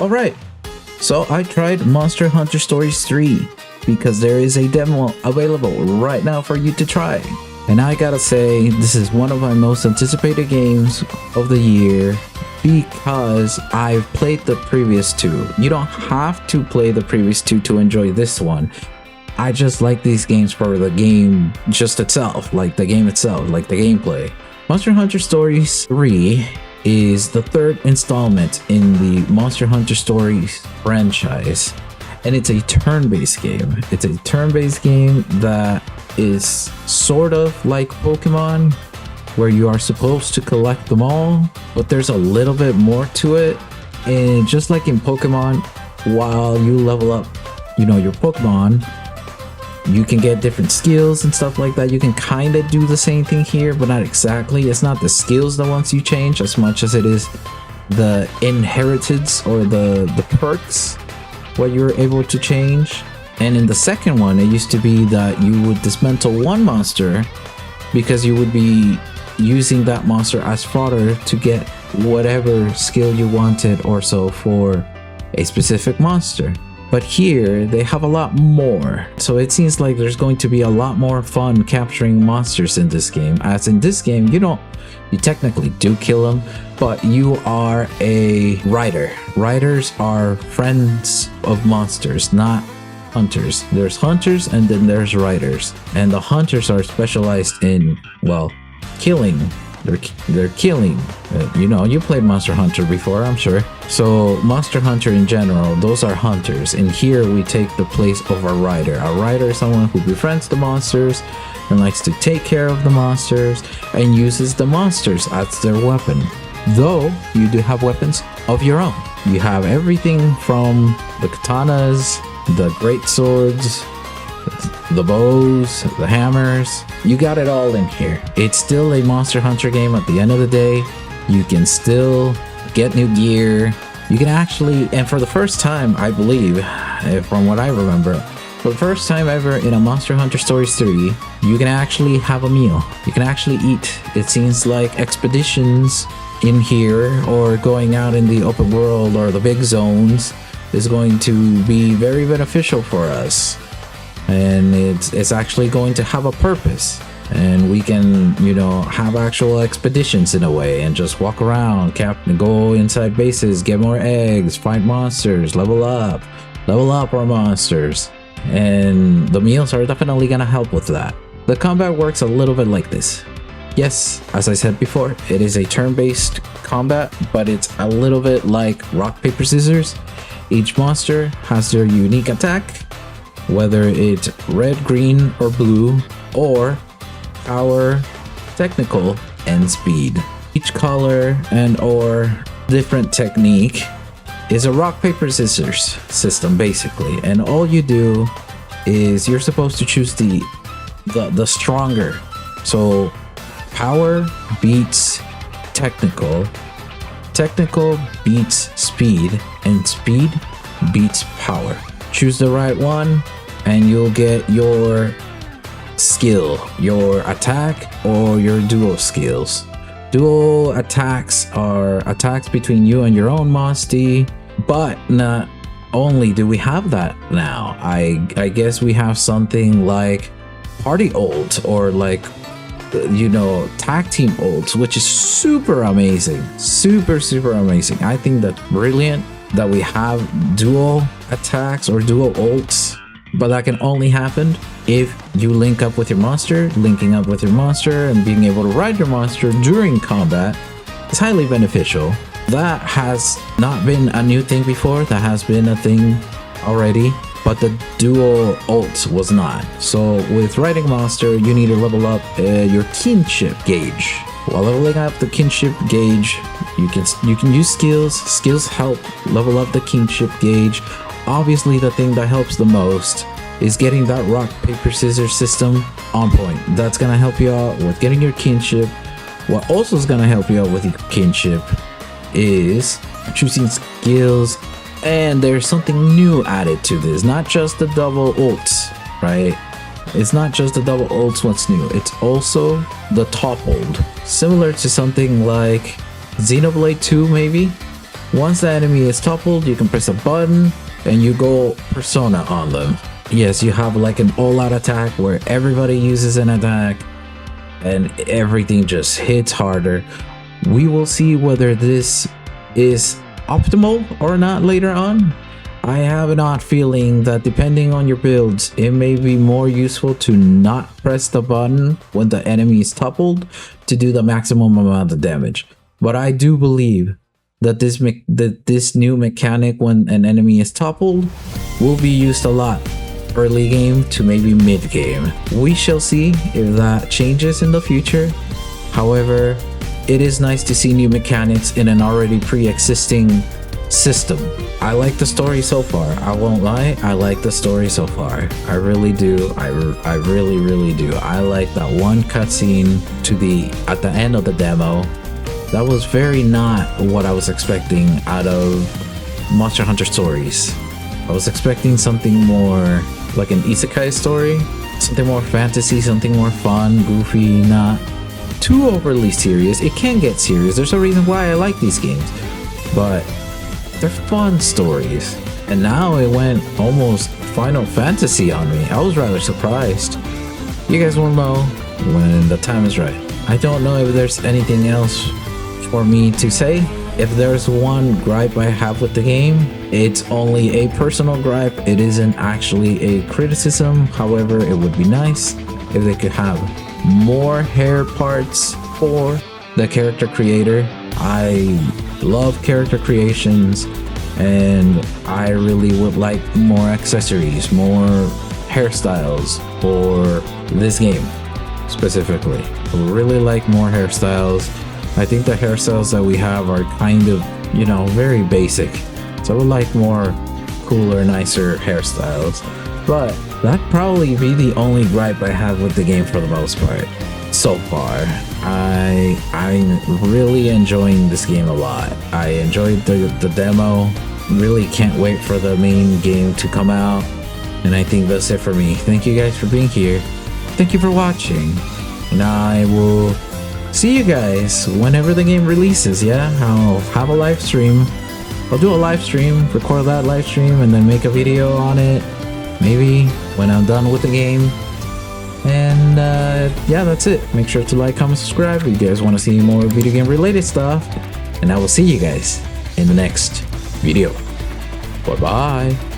Alright, so I tried Monster Hunter Stories 3 because there is a demo available right now for you to try. And I gotta say, this is one of my most anticipated games of the year because I've played the previous two. You don't have to play the previous two to enjoy this one. I just like these games for the game just itself, like the game itself, like the gameplay. Monster Hunter Stories 3 is the third installment in the Monster Hunter Stories franchise, and it's a turn-based game. It's a turn-based game that is sort of like Pokemon, where you are supposed to collect them all, but there's a little bit more to it. And just like in Pokemon, while you level up, your Pokemon, you can get different skills and stuff like that. You can kind of do the same thing here, but not exactly. It's not the skills that once you change as much as it is the inheritance or the perks what you're able to change. And in the second one, it used to be that you would dismantle one monster because you would be using that monster as fodder to get whatever skill you wanted or so for a specific monster. But here, they have a lot more. So it seems like there's going to be a lot more fun capturing monsters in this game. As in this game, you technically do kill them, but you are a rider. Riders are friends of monsters, not hunters. There's hunters and then there's riders. And the hunters are specialized in, well, killing. They're killing. You played Monster Hunter before, I'm sure. So Monster Hunter in general, those are hunters. And here we take the place of a rider. A rider is someone who befriends the monsters and likes to take care of the monsters and uses the monsters as their weapon. Though you do have weapons of your own. You have everything from the katanas, the great swords, the bows, the hammers. You got it all in here. It's still a Monster Hunter game at the end of the day. You can still get new gear. You can actually, and for the first time, I believe, from what I remember, for the first time ever in a Monster Hunter Stories 3, you can actually have a meal. You can actually eat. It seems like expeditions in here or going out in the open world or the big zones is going to be very beneficial for us. And it's actually going to have a purpose, and we can have actual expeditions in a way and just walk around, go inside bases, get more eggs, fight monsters, level up our monsters. And the meals are definitely gonna help with that. The combat works a little bit like this. Yes, as I said before, it is a turn-based combat, but it's a little bit like rock paper scissors. Each monster has their unique attack, whether it's red, green, or blue, or power, technical, and speed. Each color and or different technique is a rock, paper, scissors system basically, and all you do is you're supposed to choose the stronger. So power beats technical beats speed, and speed beats power. Choose the right one and you'll get your skill, your attack, or your duo skills. Duo attacks are attacks between you and your own Monstie, but not only do we have that now, I guess we have something like party ult or like tag team ults, which is super amazing. Super amazing. I think that's brilliant that we have dual attacks or dual ults, but that can only happen if you link up with your monster. Linking up with your monster and being able to ride your monster during combat is highly beneficial. That has not been a new thing before. That has been a thing already, but the dual ult was not. So with riding monster, you need to level up your kinship gauge. While leveling up the kinship gauge, you can use skills. Skills help level up the kinship gauge. Obviously, the thing that helps the most is getting that rock, paper, scissors system on point. That's gonna help you out with getting your kinship. What also is gonna help you out with your kinship is choosing skills. And there's something new added to this, not just the double ults, right? It's not just the double ults what's new, it's also the toppled. Similar to something like Xenoblade 2 maybe, Once the enemy is toppled, you can press a button and you go persona on them. Yes, you have like an all-out attack where everybody uses an attack and everything just hits harder. We will see whether this is optimal or not later on. I have an odd feeling that depending on your builds, it may be more useful to not press the button when the enemy is toppled to do the maximum amount of damage. But I do believe that this new mechanic when an enemy is toppled will be used a lot early game to maybe mid game. We shall see if that changes in the future. However, it is nice to see new mechanics in an already pre-existing system. I like the story so far. I won't lie, I like the story so far. I really do. I really do. I like that one cutscene at the end of the demo. That was very not what I was expecting out of Monster Hunter Stories. I was expecting something more like an isekai story, something more fantasy, something more fun, goofy, not too overly serious. It can get serious. There's a reason why I like these games, but they're fun stories. And now it went almost Final Fantasy on me. I was rather surprised. You guys will know when the time is right. I don't know if there's anything else for me to say. If there's one gripe I have with the game, it's only a personal gripe. It isn't actually a criticism. However, it would be nice if they could have more hair parts for the character creator. I love character creations and I really would like more accessories, more hairstyles for this game specifically. I would really like more hairstyles. I think the hairstyles that we have are kind of, you know, very basic. So I would like more cooler, nicer hairstyles. But that'd probably be the only gripe I have with the game for the most part. So far, I'm really enjoying this game a lot. I enjoyed the demo. Really can't wait for the main game to come out. And I think that's it for me. Thank you guys for being here. Thank you for watching. And I will see you guys whenever the game releases. Yeah, I'll have a live stream. I'll do a live stream, record that live stream, and then make a video on it. Maybe when I'm done with the game. And yeah, that's it. Make sure to like, comment, subscribe if you guys want to see more video game related stuff. And I will see you guys in the next video. Bye bye.